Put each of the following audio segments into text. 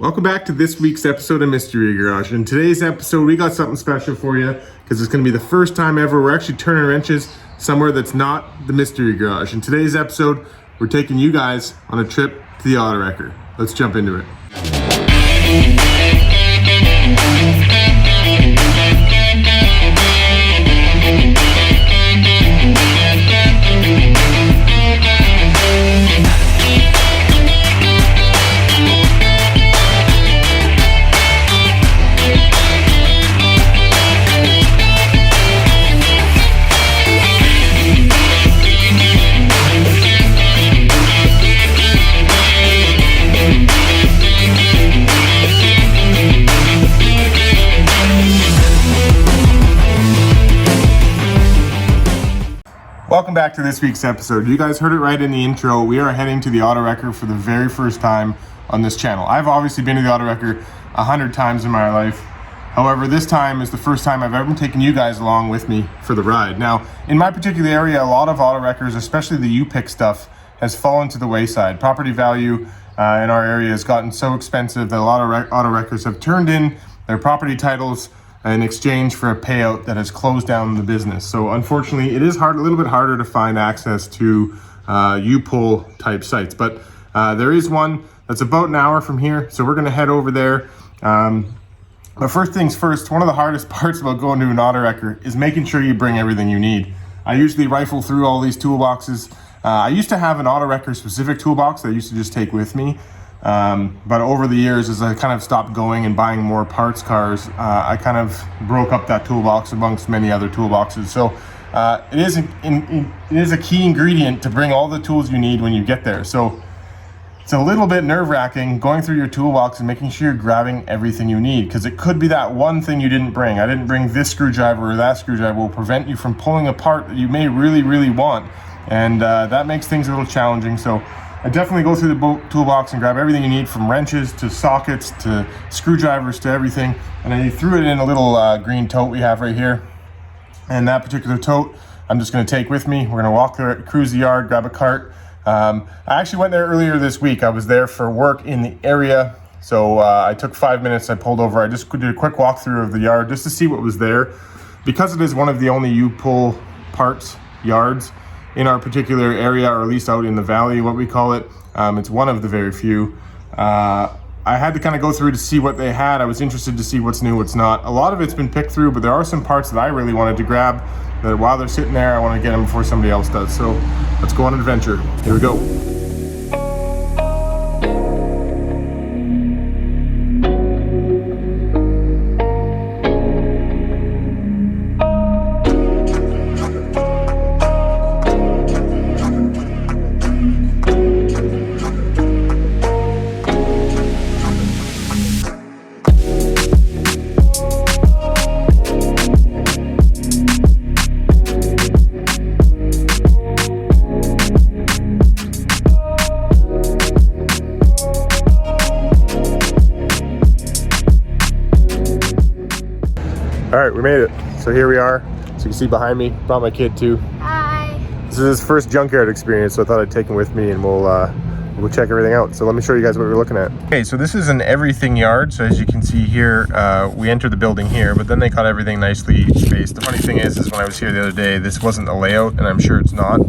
Welcome back to this week's episode of Mystery Garage. In today's episode, we got something special for you because it's going to be the first time ever we're actually turning wrenches somewhere that's not the Mystery Garage. In today's episode, we're taking you guys on a trip to the auto wrecker. Let's jump into it. Welcome back to this week's episode. You guys heard it right in the intro. We are heading to the auto wrecker for the very first time on this channel. I've obviously been to the auto wrecker 100 times in my life. However, this time is the first time I've ever taken you guys along with me for the ride. Now, in my particular area, a lot of auto wreckers, especially the U-Pick stuff, has fallen to the wayside. Property value in our area has gotten so expensive that a lot of auto wreckers have turned in their property titles in exchange for a payout that has closed down the business. So unfortunately, it is a little bit harder to find access to U-Pull type sites, but there is one that's about an hour from here, so we're gonna head over there. But first things first, one of the hardest parts about going to an auto wrecker is making sure you bring everything you need. I usually rifle through all these toolboxes. I used to have an auto wrecker specific toolbox that I used to just take with me. But over the years, as I kind of stopped going and buying more parts cars, I kind of broke up that toolbox amongst many other toolboxes. So it is a key ingredient to bring all the tools you need when you get there. So it's a little bit nerve-wracking going through your toolbox and making sure you're grabbing everything you need, because it could be that one thing you didn't bring. I didn't bring this screwdriver or that screwdriver will prevent you from pulling a part that you may really want. And that makes things a little challenging. So I definitely go through the toolbox and grab everything you need, from wrenches to sockets to screwdrivers to everything. And then you threw it in a little green tote we have right here. And that particular tote, I'm just gonna take with me. We're gonna walk there, cruise the yard, grab a cart. I actually went there earlier this week. I was there for work in the area. So I took 5 minutes, I pulled over. I just did a quick walkthrough of the yard just to see what was there. Because it is one of the only U-Pull parts yards in our particular area, or at least out in the valley, what we call it. It's one of the very few. I had to kind of go through to see what they had. I was interested to see what's new, what's not. A lot of it's been picked through, but there are some parts that I really wanted to grab that while they're sitting there, I want to get them before somebody else does. So let's go on an adventure. Here we go. All right, we made it. So here we are. So you can see behind me, brought my kid too. Hi. This is his first junkyard experience, so I thought I'd take him with me and we'll check everything out. So let me show you guys what we're looking at. Okay, so this is an everything yard. So as you can see here, we entered the building here, but then they got everything nicely spaced. The funny thing is when I was here the other day, this wasn't the layout, and I'm sure it's not.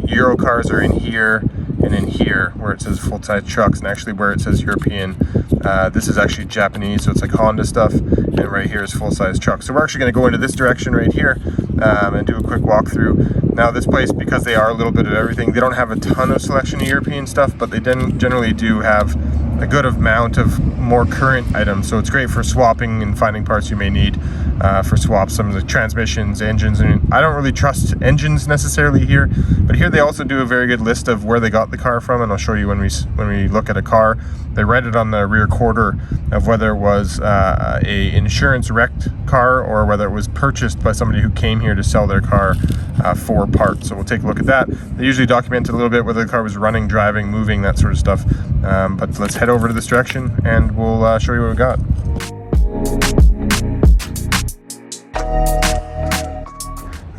Euro cars are in here and in here where it says full-size trucks, and actually where it says European, this is actually Japanese, so it's like Honda stuff, and right here is full-size trucks. So we're actually going to go into this direction right here and do a quick walkthrough. Now this place, because they are a little bit of everything, they don't have a ton of selection of European stuff, but they generally do have a good amount of more current items. So it's great for swapping and finding parts you may need for swaps. Some of the transmissions, engines, and I don't really trust engines necessarily here, but here they also do a very good list of where they got the car from, and I'll show you when we look at a car. They write it on the rear quarter of whether it was a insurance wrecked car or whether it was purchased by somebody who came here to sell their car for parts. So we'll take a look at that. They usually document it a little bit, whether the car was running, driving, moving, that sort of stuff. But let's head over to this direction and we'll show you what we got.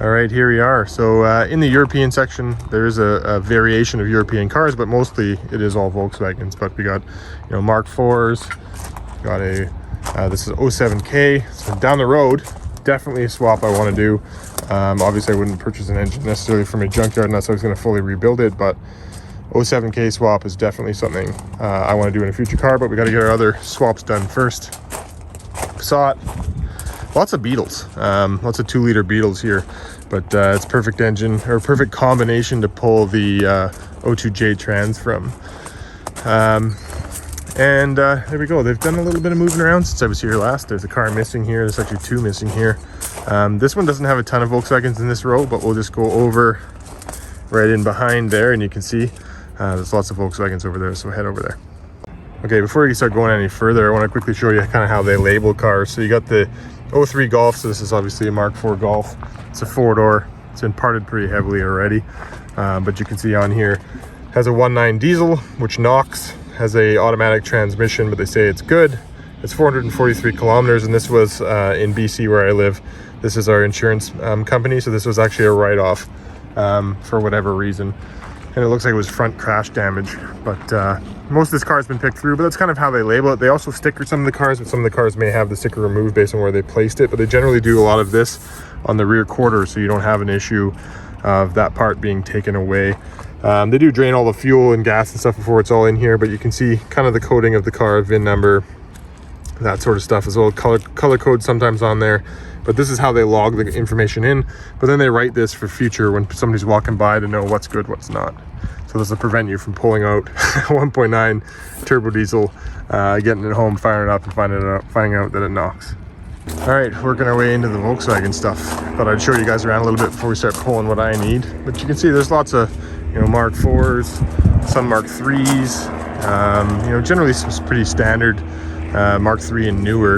All right, here we are. So in the European section, there is a variation of European cars, but mostly it is all Volkswagens. But we got, you know, Mark IVs, got a, this is 07K. So down the road, definitely a swap I want to do. Obviously I wouldn't purchase an engine necessarily from a junkyard unless I was going to fully rebuild it, but 07K swap is definitely something I want to do in a future car, but we got to get our other swaps done first. Passat. Lots of Beetles, lots of 2-liter Beetles here, but it's perfect engine, or perfect combination to pull the O2J trans from. There we go. They've done a little bit of moving around since I was here last. There's a car missing here. There's actually 2 missing here. This one doesn't have a ton of Volkswagens in this row, but we'll just go over right in behind there, and you can see there's lots of Volkswagens over there, so we'll head over there. Okay, before we start going any further, I want to quickly show you kind of how they label cars. So you got the 03 Golf, so this is obviously a Mark IV Golf. It's a 4-door. It's been parted pretty heavily already, but you can see on here has a 1.9 diesel, which knocks, has a automatic transmission, but they say it's good. It's 443 kilometers, and this was in BC where I live. This is our insurance company, so this was actually a write-off for whatever reason. And it looks like it was front crash damage, but most of this car has been picked through, but that's kind of how they label it. They also sticker some of the cars, but some of the cars may have the sticker removed based on where they placed it, but they generally do a lot of this on the rear quarter, so you don't have an issue of that part being taken away. They do drain all the fuel and gas and stuff before it's all in here, but you can see kind of the coding of the car, VIN number, that sort of stuff as well. Color code sometimes on there, but this is how they log the information in. But then they write this for future when somebody's walking by to know what's good, what's not. So this will prevent you from pulling out 1.9 turbo diesel, getting it home, firing it up, and finding out that it knocks. All right, working our way into the Volkswagen stuff. Thought I'd show you guys around a little bit before we start pulling what I need. But you can see there's lots of, you know, Mark IVs, some Mark IIIs. You know, generally some pretty standard Mark III and newer.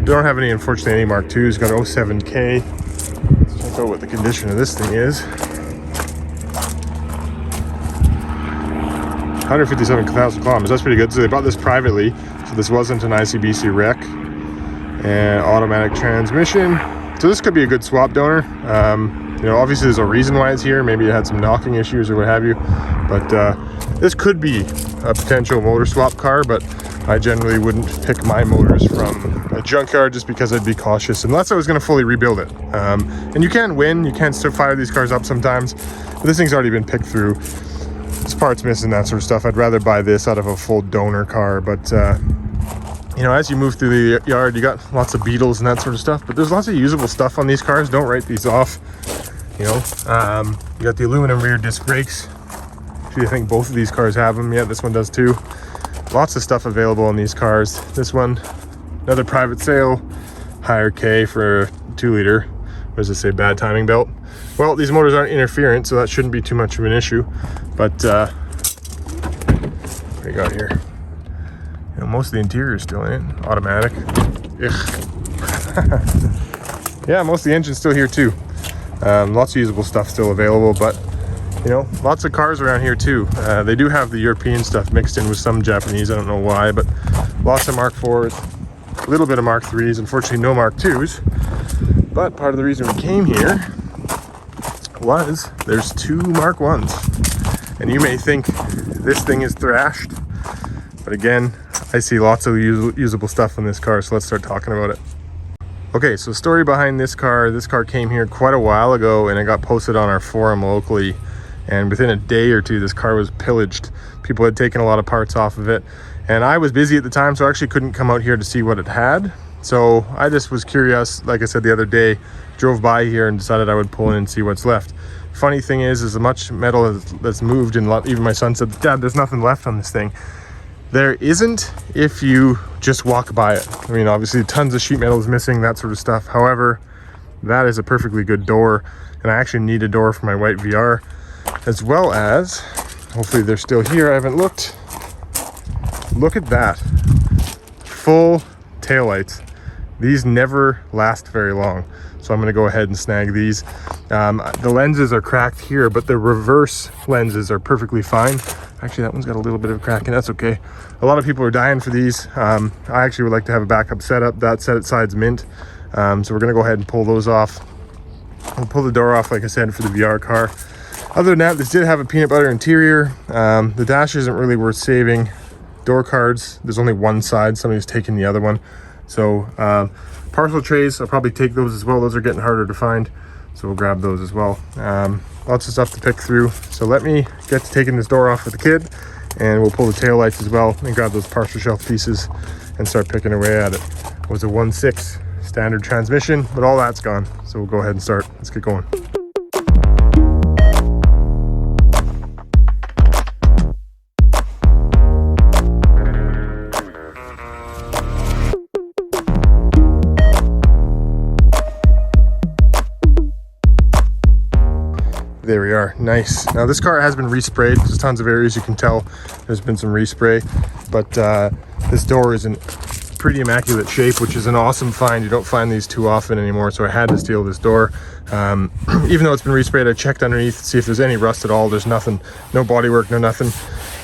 Don't have any, unfortunately, any Mark IIs. Got 07K. Let's check out what the condition of this thing is. 157,000 kilometers. That's pretty good. So they bought this privately, so this wasn't an ICBC wreck. And automatic transmission. So this could be a good swap donor. You know, obviously there's a reason why it's here. Maybe it had some knocking issues or what have you. But this could be a potential motor swap car, but I generally wouldn't pick my motors from a junkyard just because I'd be cautious unless I was going to fully rebuild it. And you can win. You can still fire these cars up sometimes. But this thing's already been picked through. This part's missing, that sort of stuff. I'd rather buy this out of a full donor car, but you know, as you move through the yard, you got lots of Beetles and that sort of stuff, but there's lots of usable stuff on these cars. Don't write these off. You know, you got the aluminum rear disc brakes. Actually, I think both of these cars have them. Yeah, this one does too. Lots of stuff available on these cars. This one, another private sale, higher K for a 2-liter. What does it say? Bad timing belt. Well, these motors aren't interferent, so that shouldn't be too much of an issue. But what do you got here? You know, most of the interior is still in it. Automatic. Yeah, most of the engine's still here too. Lots of usable stuff still available, but you know, lots of cars around here too. They do have the European stuff mixed in with some Japanese. I don't know why, but lots of Mark IVs, a little bit of Mark IIIs. Unfortunately, no Mark IIs. But part of the reason we came here was there's 2 Mark Is, and you may think this thing is thrashed, but again, I see lots of usable stuff in this car, so let's start talking about it. Okay, so story behind this car. This car came here quite a while ago, and it got posted on our forum locally, and within a day or two, this car was pillaged. People had taken a lot of parts off of it, and I was busy at the time, so I actually couldn't come out here to see what it had. So I just was curious, like I said the other day, drove by here and decided I would pull in and see what's left. Funny thing is as much metal that's moved, and even my son said, Dad, there's nothing left on this thing. There isn't if you just walk by it. I mean, obviously tons of sheet metal is missing, that sort of stuff. However, that is a perfectly good door, and I actually need a door for my white VR, as well as, hopefully they're still here, I haven't looked. Look at that. Full taillights. These never last very long, so I'm going to go ahead and snag these. The lenses are cracked here, but the reverse lenses are perfectly fine. Actually, that one's got a little bit of a crack, and that's okay. A lot of people are dying for these. I actually would like to have a backup setup. That set side's mint, so we're going to go ahead and pull those off. We'll pull the door off, like I said, for the VR car. Other than that, this did have a peanut butter interior. The dash isn't really worth saving. Door cards, there's only one side. Somebody's taking the other one. So parcel trays, I'll probably take those as well. Those are getting harder to find, so we'll grab those as well. Lots of stuff to pick through. So let me get to taking this door off with the kid, and we'll pull the tail lights as well and grab those partial shelf pieces and start picking away at it. It was a 1.6 standard transmission, but all that's gone. So we'll go ahead and start. Let's get going. There we are, nice. Now this car has been resprayed. There's tons of areas you can tell there's been some respray, but this door is in pretty immaculate shape, which is an awesome find. You don't find these too often anymore, so I had to steal this door. Even though it's been resprayed, I checked underneath to see if there's any rust at all. There's nothing, no bodywork, no nothing.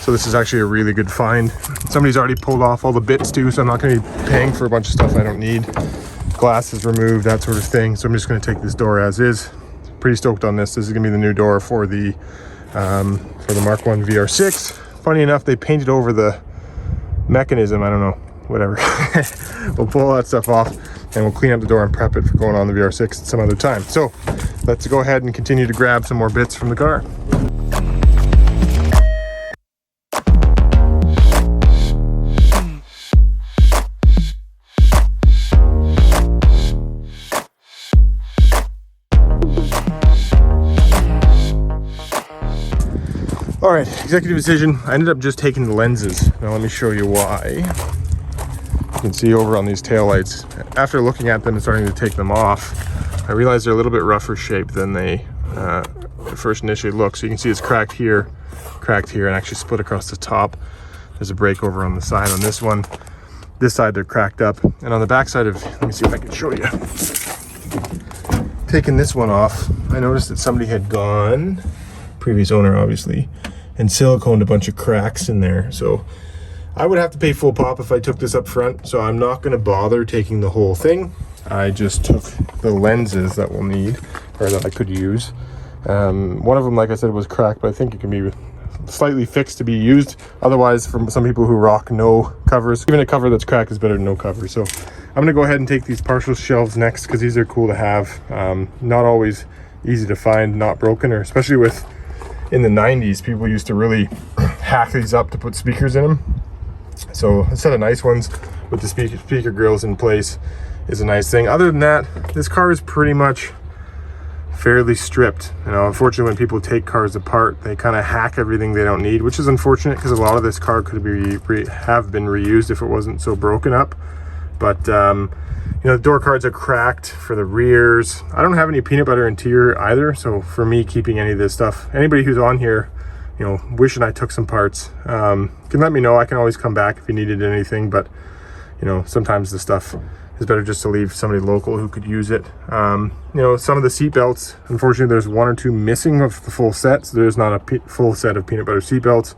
So this is actually a really good find. Somebody's already pulled off all the bits too, so I'm not going to be paying for a bunch of stuff I don't need. Glass is removed, that sort of thing. So I'm just going to take this door as is. Pretty stoked on this. This is gonna be the new door for the Mk1 VR6. Funny enough, they painted over the mechanism. I don't know, whatever. We'll pull all that stuff off and we'll clean up the door and prep it for going on the VR6 at some other time. So let's go ahead and continue to grab some more bits from the car. All right, executive decision. I ended up just taking the lenses. Now let me show you why. You can see over on these taillights, after looking at them and starting to take them off, I realized they're a little bit rougher shape than they first initially look. So you can see it's cracked here, and actually split across the top. There's a break over on the side on this one. This side they're cracked up. And on the back side of, let me see if I can show you. Taking this one off, I noticed that somebody had gone, previous owner obviously, and siliconed a bunch of cracks in there. So I would have to pay full pop if I took this up front, so I'm not going to bother taking the whole thing. I just took the lenses that we'll need, or that I could use. One of them, like I said, was cracked, but I think it can be slightly fixed to be used. Otherwise, for some people who rock no covers, even a cover that's cracked is better than no cover. So I'm going to go ahead and take these partial shelves next, because these are cool to have. Not always easy to find, not broken, or especially with in the 90s, people used to really hack these up to put speakers in them. So a set of nice ones with the speaker grills in place is a nice thing. Other than that, this car is pretty much fairly stripped. You know, unfortunately, when people take cars apart, they kind of hack everything they don't need, which is unfortunate because a lot of this car could have been reused if it wasn't so broken up. But you know, the door cards are cracked for the rears. I don't have any peanut butter interior either, so for me, keeping any of this stuff, anybody who's on here, you know, wishing I took some parts, can let me know. I can always come back if you needed anything, but you know, sometimes the stuff is better just to leave somebody local who could use it. You know, some of the seat belts, unfortunately, there's one or two missing of the full set, so there's not a full set of peanut butter seat belts,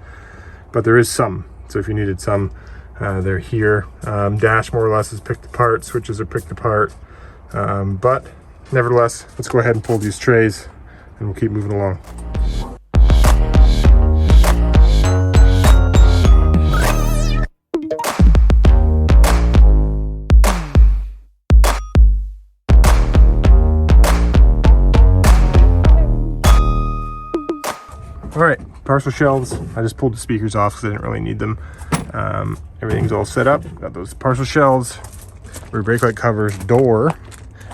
but there is some. So if you needed some, they're here. Dash more or less is picked apart, switches are picked apart, but nevertheless, let's go ahead and pull these trays and we'll keep moving along. All right, parcel shelves. I just pulled the speakers off because I didn't really need them. Everything's all set up. Got those parcel shelves, rear brake light covers, door.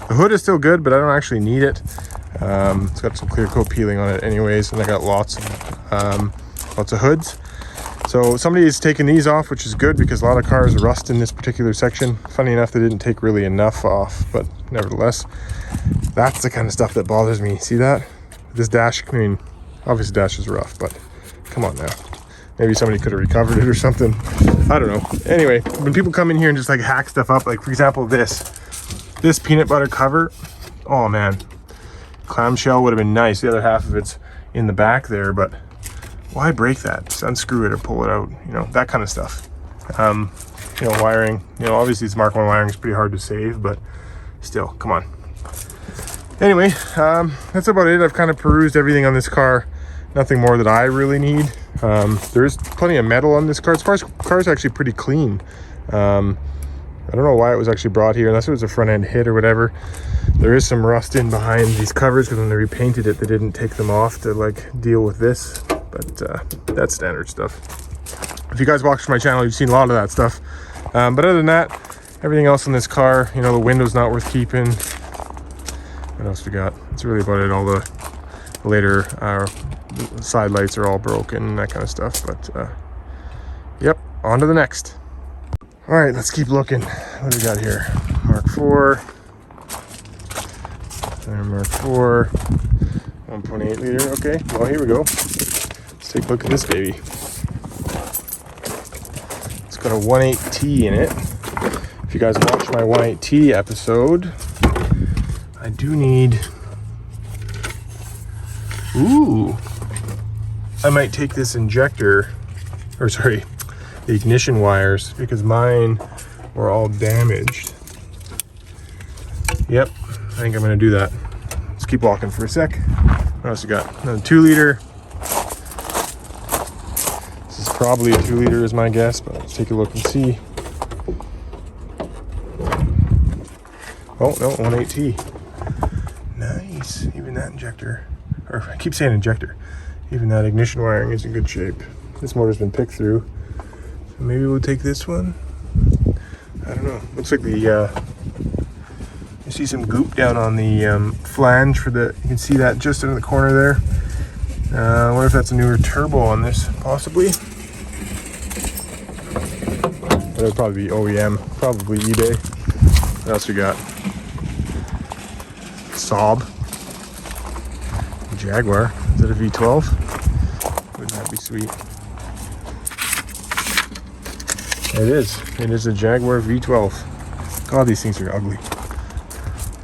The hood is still good, but I don't actually need it. It's got some clear coat peeling on it anyways, and I got lots of hoods. So somebody is taking these off, which is good because a lot of cars rust in this particular section. Funny enough, they didn't take really enough off, but nevertheless, that's the kind of stuff that bothers me. See that? This dash, I mean, obviously dash is rough, but come on now. Maybe somebody could have recovered it or something. I don't know. Anyway, when people come in here and just like hack stuff up, like for example, this peanut butter cover, oh man, clamshell would have been nice. The other half of it's in the back there, but why break that? Just unscrew it or pull it out, you know, that kind of stuff. You know, wiring, you know, obviously this Mk1 wiring is pretty hard to save, but still, come on. Anyway, that's about it. I've kind of perused everything on this car. Nothing more that I really need. There is plenty of metal on this car. This car's actually pretty clean. I don't know why it was actually brought here, unless it was a front end hit or whatever. There is some rust in behind these covers because when they repainted it, they didn't take them off to like deal with this. But that's standard stuff. If you guys watch my channel, you've seen a lot of that stuff. But other than that, everything else in this car, you know, the window's not worth keeping. What else we got? That's really about it. All the later side lights are all broken and that kind of stuff. But yep, on to the next. All right, let's keep looking. What do we got here? Mark IV. There, Mark IV. 1.8 liter. Okay, well, here we go. Let's take a look at this baby. It's got a 1.8T in it. If you guys watched my 1.8T episode, I do need... Ooh! I might take this injector, or sorry, the ignition wires, because mine were all damaged. Yep, I think I'm gonna do that. Let's keep walking for a sec. What else we got? Another 2 liter. This is probably a 2 liter is my guess, but let's take a look and see. Oh no, 1.8T. Nice, even that injector, or I keep saying injector, even that ignition wiring is in good shape. This motor's been picked through. Maybe we'll take this one. I don't know. Looks like the you see some goop down on the flange for the. You can see that just in the corner there. I wonder if that's a newer turbo on this, possibly. That would probably be OEM, probably eBay. What else we got? Saab. Jaguar. Is that a V12? Wouldn't that be sweet? It is. It is a Jaguar V12. God, these things are ugly.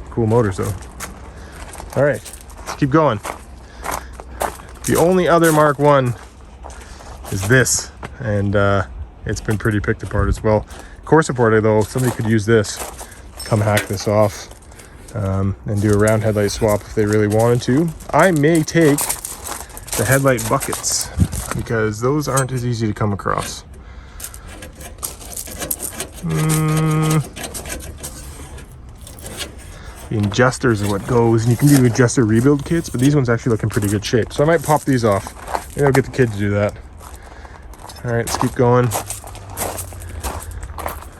Cool motors, though. All right, let's keep going. The only other Mark 1 is this, and it's been pretty picked apart as well. Core supported, though, somebody could use this. Come hack this off and do a round headlight swap if they really wanted to. I may take the headlight buckets because those aren't as easy to come across. The adjusters are what goes, and you can do adjuster rebuild kits, but these ones actually look in pretty good shape. So I might pop these off. Maybe I'll get the kid to do that. All right, let's keep going.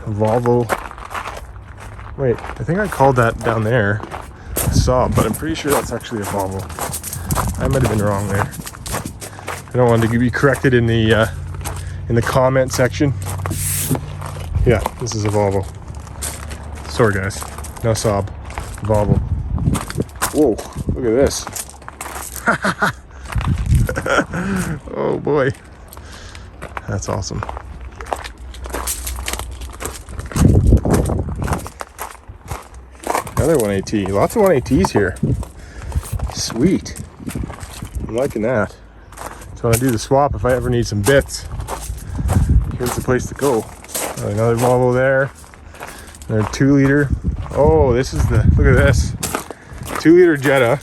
Volvo. Wait, I think I called that down there a Saab, but I'm pretty sure that's actually a Volvo. I might have been wrong there. I don't want to be corrected in the comment section. Yeah, this is a Volvo. Sorry guys, no Saab, Volvo. Whoa, look at this. Oh boy, that's awesome. Another 1.8T, lots of 1.8Ts here. Sweet, I'm liking that. So when I do the swap, if I ever need some bits, here's the place to go. Another Volvo there. Another 2 liter. Oh, this is the, look at this. 2 liter Jetta.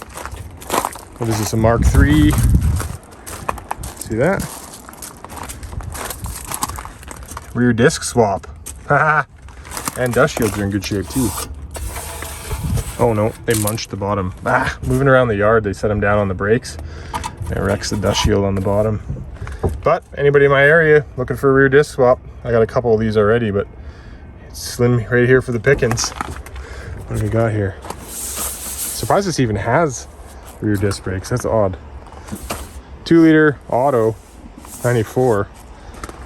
What is this, a Mark III? See that? Rear disc swap. And dust shields are in good shape too. Oh no, they munched the bottom. Moving around the yard, they set them down on the brakes. It wrecks the dust shield on the bottom. But anybody in my area looking for a rear disc swap, I got a couple of these already, but it's slim right here for the pickings. What do we got here? Surprised this even has rear disc brakes. That's odd. 2 liter auto, 94.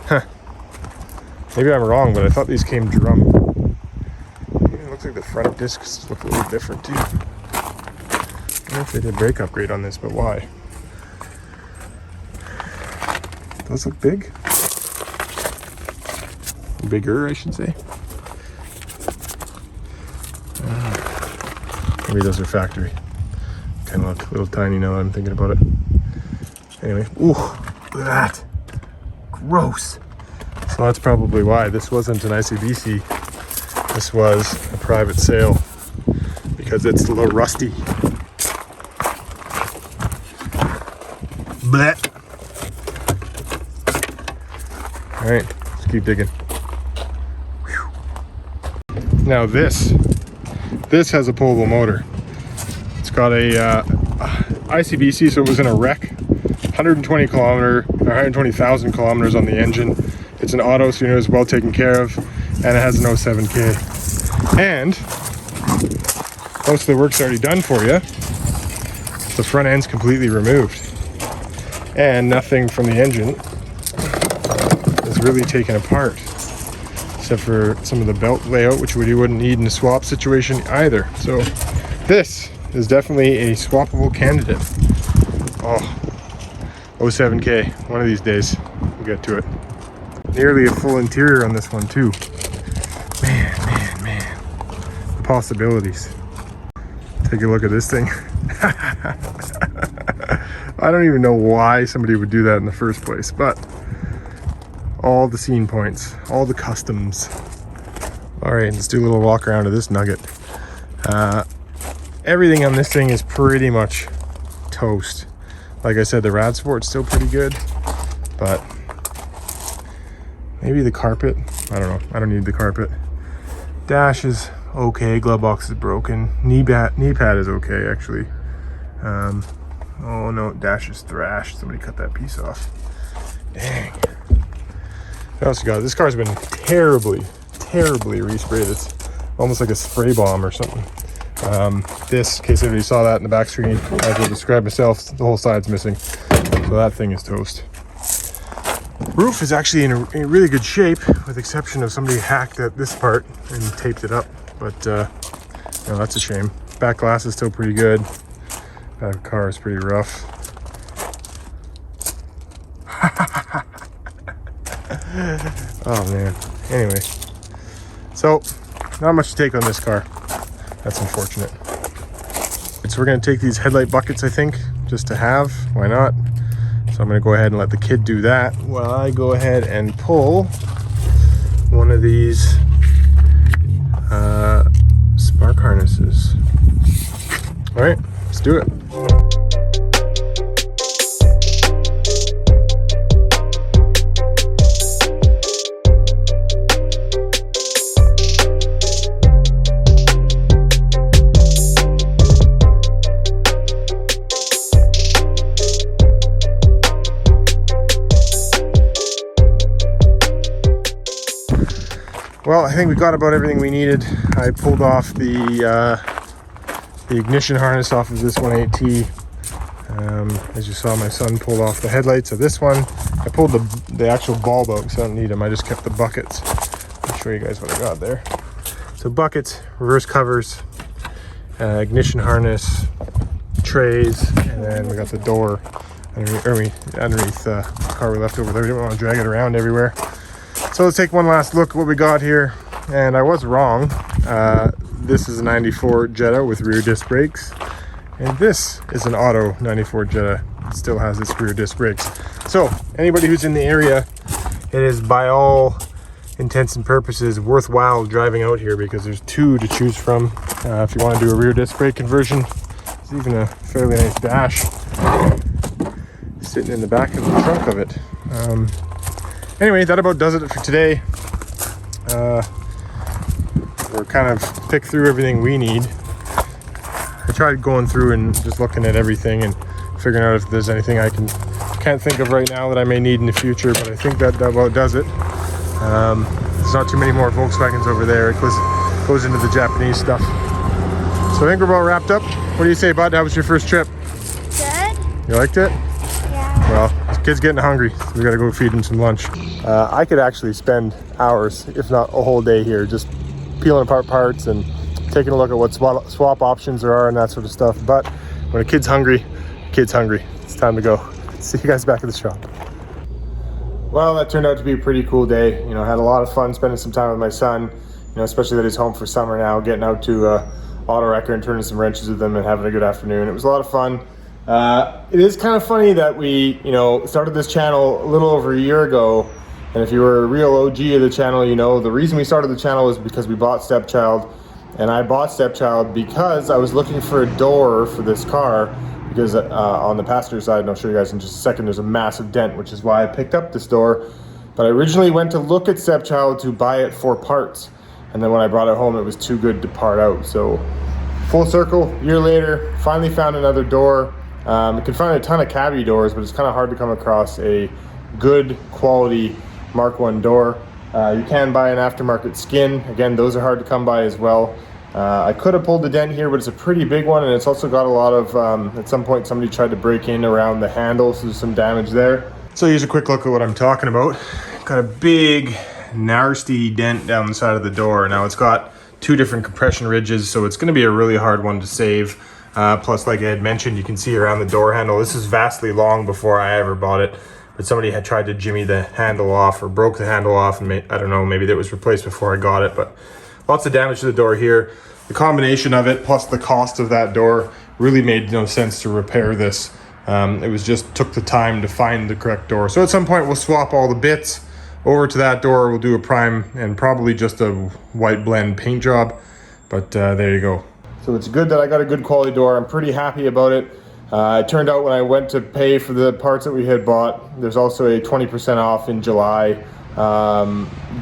Huh. Maybe I'm wrong, but I thought these came drum. It looks like the front discs look a little different too. I don't know if they did brake upgrade on this, but why? Those look big. Bigger, I should say. Maybe those are factory. Kind of look a little tiny now that I'm thinking about it. Anyway, ooh, look at that. Gross. So that's probably why this wasn't an ICBC. This was a private sale because it's a little rusty. Blech. All right, let's keep digging. Whew. Now this has a pullable motor. It's got a ICBC, so it was in a wreck. 120,000 kilometers on the engine. It's an auto, so you know it's well taken care of, and it has an 07K. And most of the work's already done for you. The front end's completely removed, and nothing from the engine is really taken apart, except for some of the belt layout, which you wouldn't need in a swap situation either. So this is definitely a swappable candidate. Oh, 07K, one of these days we'll get to it. Nearly a full interior on this one too. Man. The possibilities. Take a look at this thing. I don't even know why somebody would do that in the first place, but all the scene points, all the customs. All right, let's do a little walk around to this nugget. Everything on this thing is pretty much toast. Like I said, the rad sport's still pretty good, but maybe the carpet, I don't know. I don't need the carpet. Dash is okay, glove box is broken. Knee pad is okay, actually. Oh no, dash is thrashed. Somebody cut that piece off. Dang. What else you got? This car's been terribly resprayed. It's almost like a spray bomb or something. This, in case anybody saw that in the back screen, I will describe myself, the whole side's missing. So that thing is toast. Roof is actually in really good shape, with the exception of somebody hacked at this part and taped it up. But, you know, that's a shame. Back glass is still pretty good. Back car is pretty rough. Oh man. Anyway, so not much to take on this car. That's unfortunate. So we're gonna take these headlight buckets, I think, just to have. Why not? So I'm gonna go ahead and let the kid do that while I go ahead and pull one of these spark harnesses. All right, let's do it. Well, I think we got about everything we needed. I pulled off the ignition harness off of this 1.8T. As you saw, my son pulled off the headlights of this one. I pulled the actual bulb out because I don't need them. I just kept the buckets. I'll show you guys what I got there. So buckets, reverse covers, ignition harness, trays, and then we got the door underneath the car we left over there. We didn't want to drag it around everywhere. So let's take one last look at what we got here. And I was wrong. This is a 94 Jetta with rear disc brakes. And this is an auto 94 Jetta. It still has its rear disc brakes. So anybody who's in the area, it is by all intents and purposes worthwhile driving out here, because there's two to choose from. If you want to do a rear disc brake conversion, there's even a fairly nice dash sitting in the back of the trunk of it. Anyway, that about does it for today. We're kind of picked through everything we need. I tried going through and just looking at everything and figuring out if there's anything I can't think of right now that I may need in the future, but I think that about does it. There's not too many more Volkswagens over there. It goes into the Japanese stuff. So I think we're about wrapped up. What do you say, bud? How was your first trip? Good. You liked it? Yeah. Well, this kid's getting hungry. So we gotta go feed him some lunch. I could actually spend hours, if not a whole day here, just peeling apart parts and taking a look at what swap options there are and that sort of stuff. But when a kid's hungry, It's time to go. See you guys back at the shop. Well, that turned out to be a pretty cool day. You know, I had a lot of fun spending some time with my son, you know, especially that he's home for summer now, getting out to auto wrecker and turning some wrenches with him and having a good afternoon. It was a lot of fun. It is kind of funny that we, you know, started this channel a little over a year ago. And if you were a real OG of the channel, you know, the reason we started the channel was because we bought Stepchild. And I bought Stepchild because I was looking for a door for this car, because on the passenger side, and I'll show you guys in just a second, there's a massive dent, which is why I picked up this door. But I originally went to look at Stepchild to buy it for parts, and then when I brought it home, it was too good to part out. So full circle, a year later, finally found another door. You can find a ton of cabbie doors, but it's kind of hard to come across a good quality Mark 1 door. You can buy an aftermarket skin. Again, those are hard to come by as well. I could have pulled the dent here, but it's a pretty big one, and it's also got a lot of, at some point somebody tried to break in around the handle, so there's some damage there. So here's a quick look at what I'm talking about. Got a big, nasty dent down the side of the door. Now it's got 2 different compression ridges, so it's gonna be a really hard one to save. Plus, like I had mentioned, you can see around the door handle, this is vastly long before I ever bought it. But somebody had tried to jimmy the handle off or broke the handle off, and I don't know, maybe that was replaced before I got it, but lots of damage to the door here. The combination of it plus the cost of that door really made no sense to repair this. It was just took the time to find the correct door. So at some point we'll swap all the bits over to that door. We'll do a prime and probably just a white blend paint job, but there you go. So it's good that I got a good quality door. I'm pretty happy about it. It turned out when I went to pay for the parts that we had bought, there's also a 20% off in July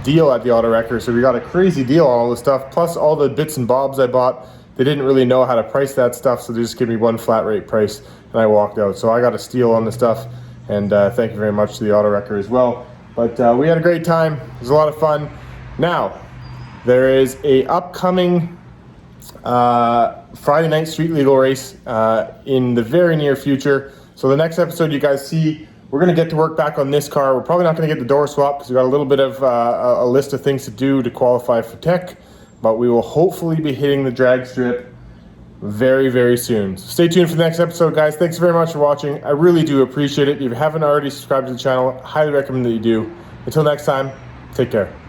deal at the Auto Wrecker. So we got a crazy deal on all this stuff, plus all the bits and bobs I bought. They didn't really know how to price that stuff, so they just gave me one flat rate price, and I walked out. So I got a steal on the stuff, and thank you very much to the Auto Wrecker as well. But we had a great time. It was a lot of fun. Now, there is a upcoming Friday night street legal race in the very near future. So the next episode you guys see, we're going to get to work back on this car. We're probably not going to get the door swap because we got a little bit of a list of things to do to qualify for tech, but we will hopefully be hitting the drag strip very, very soon. So stay tuned for the next episode, guys. Thanks very much for watching. I really do appreciate it. If you haven't already subscribed to the channel, I highly recommend that you do. Until next time, take care.